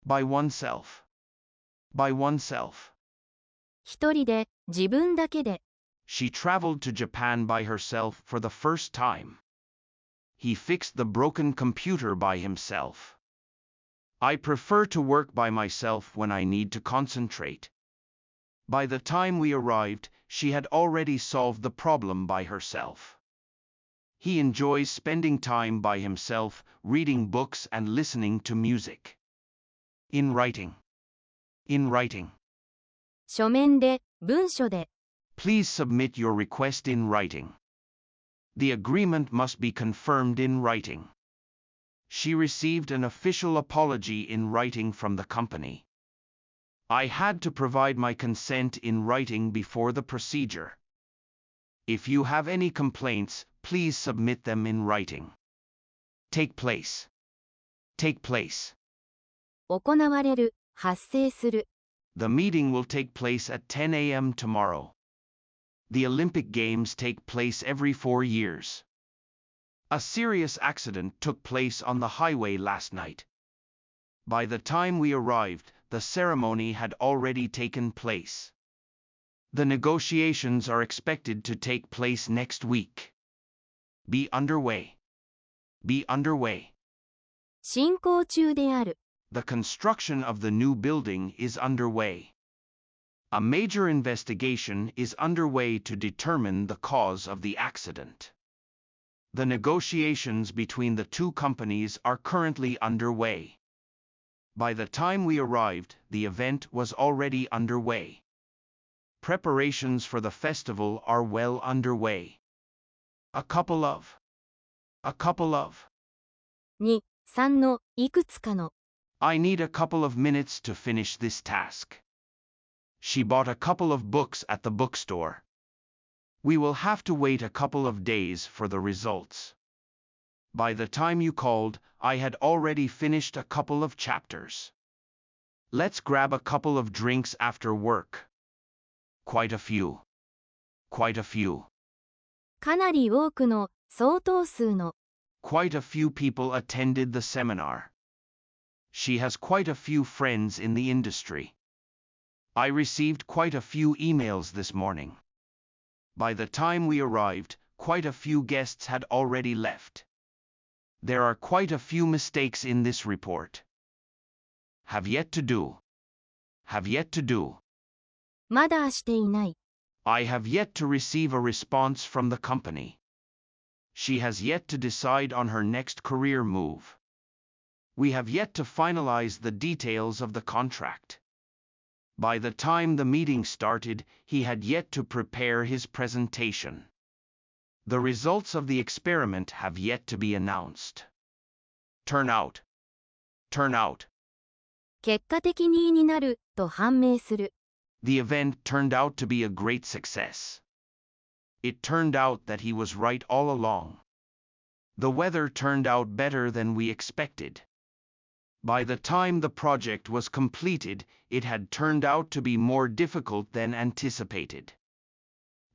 by oneself. By oneself. 一人で、自分だけで。She traveled to Japan by herself for the first time. He fixed the broken computer by himself. I prefer to work by myself when I need to concentrate. By the time we arrived, she had already solved the problem by herself. He enjoys spending time by himself, reading books and listening to music. In writing. In writing. 書面で、文書で。Please submit your request in writing. The agreement must be confirmed in writing. She received an official apology in writing from the company. I had to provide my consent in writing before the procedure. If you have any complaints, please submit them in writing. Take place. Take place. 行われる、発生する。The meeting will take place at 10 a.m. tomorrow. The Olympic Games take place every 4 years. A serious accident took place on the highway last night. By the time we arrived, the ceremony had already taken place. The negotiations are expected to take place next week. Be underway. Be underway. 進行中である。The construction of the new building is underway. A major investigation is underway to determine the cause of the accident. The negotiations between the two companies are currently underway. By the time we arrived, the event was already underway. Preparations for the festival are well underway. A couple of. 2、3の、いくつかの。I need a couple of minutes to finish this task. She bought a couple of books at the bookstore. We will have to wait a couple of days for the results. By the time you called, I had already finished a couple of chapters. Let's grab a couple of drinks after work. Quite a few. Quite a few. かなり多くの、相当数の。Quite a few people attended the seminar. She has quite a few friends in the industry. I received quite a few emails this morning. By the time we arrived, quite a few guests had already left. There are quite a few mistakes in this report. Have yet to do. Have yet to do. まだしていない。I have yet to receive a response from the company. She has yet to decide on her next career move. We have yet to finalize the details of the contract. By the time the meeting started, he had yet to prepare his presentation. The results of the experiment have yet to be announced. Turn out. Turn out. 結果的にになる、と判明する。The event turned out to be a great success. It turned out that he was right all along. The weather turned out better than we expected. By the time the project was completed, it had turned out to be more difficult than anticipated.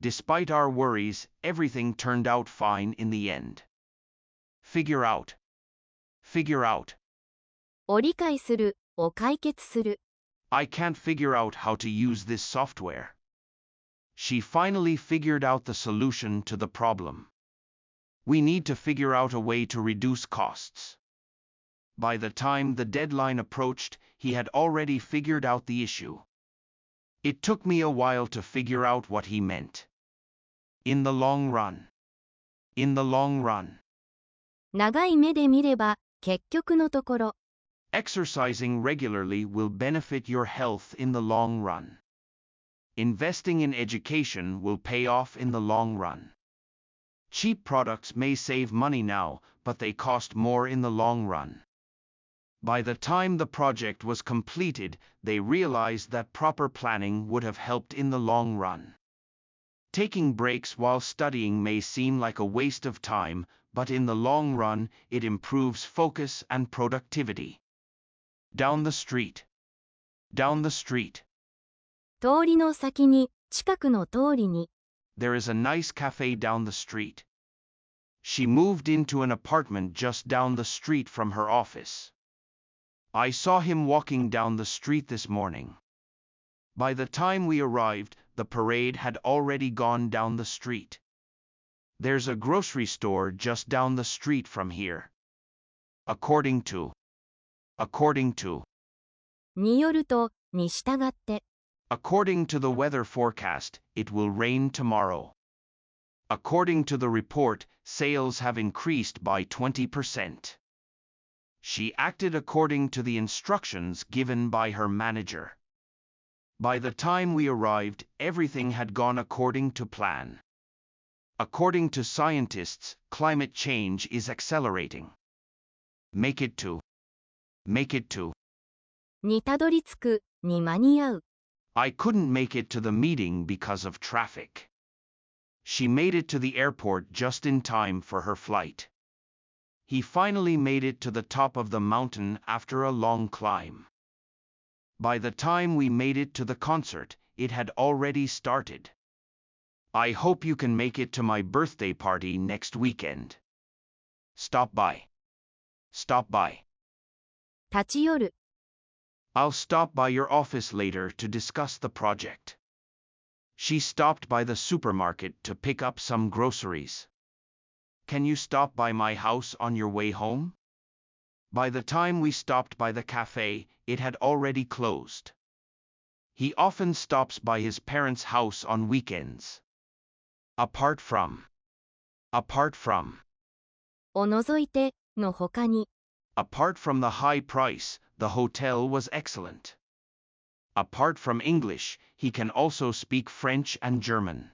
Despite our worries, everything turned out fine in the end. Figure out. Figure out. を理解する、を解決する。I can't figure out how to use this software. She finally figured out the solution to the problem. We need to figure out a way to reduce costs. By the time the deadline approached, he had already figured out the issue. It took me a while to figure out what he meant. In the long run. In the long run. 長い目で見れば、結局のところ。Exercising regularly will benefit your health in the long run. Investing in education will pay off in the long run. Cheap products may save money now, but they cost more in the long run. By the time the project was completed, they realized that proper planning would have helped in the long run. Taking breaks while studying may seem like a waste of time, but in the long run, it improves focus and productivity. Down the street. Down the street. 通りの先に、近くの通りに。There is a nice cafe down the street. She moved into an apartment just down the street from her office. I saw him walking down the street this morning. By the time we arrived, the parade had already gone down the street. There's a grocery store just down the street from here. According to. によると、に従って。According to the weather forecast, it will rain tomorrow. According to the report, sales have increased by 20%. She acted according to the instructions given by her manager. By the time we arrived, everything had gone according to plan. According to scientists, climate change is accelerating. Make it to. にたどり着く、に間に合う。I couldn't make it to the meeting because of traffic. She made it to the airport just in time for her flight. He finally made it to the top of the mountain after a long climb. By the time we made it to the concert, it had already started. I hope you can make it to my birthday party next weekend. Stop by. 立ち寄る。I'll stop by your office later to discuss the project. She stopped by the supermarket to pick up some groceries. Can you stop by my house on your way home? By the time we stopped by the cafe, it had already closed. He often stops by his parents' house on weekends. Apart from. を除いて、の他に。Apart from the high price, the hotel was excellent. Apart from English, he can also speak French and German.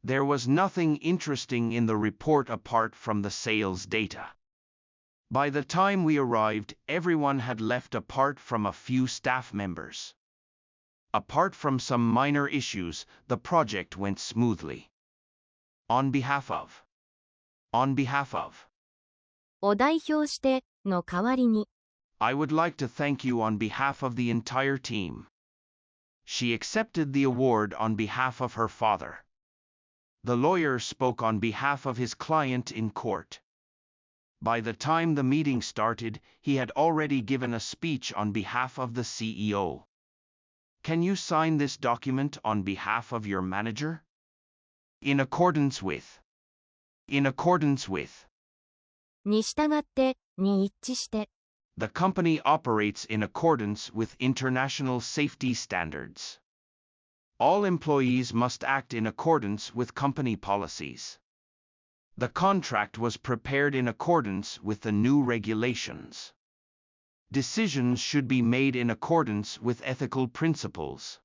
There was nothing interesting in the report apart from the sales data. By the time we arrived, everyone had left apart from a few staff members. Apart from some minor issues, the project went smoothly. On behalf of. を代表して、の代わりに。I would like to thank you on behalf of the entire team. She accepted the award on behalf of her father. The lawyer spoke on behalf of his client in court. By the time the meeting started, he had already given a speech on behalf of the CEO. Can you sign this document on behalf of your manager? In accordance with. に従って、に一致して。The company operates in accordance with international safety standards. All employees must act in accordance with company policies. The contract was prepared in accordance with the new regulations. Decisions should be made in accordance with ethical principles.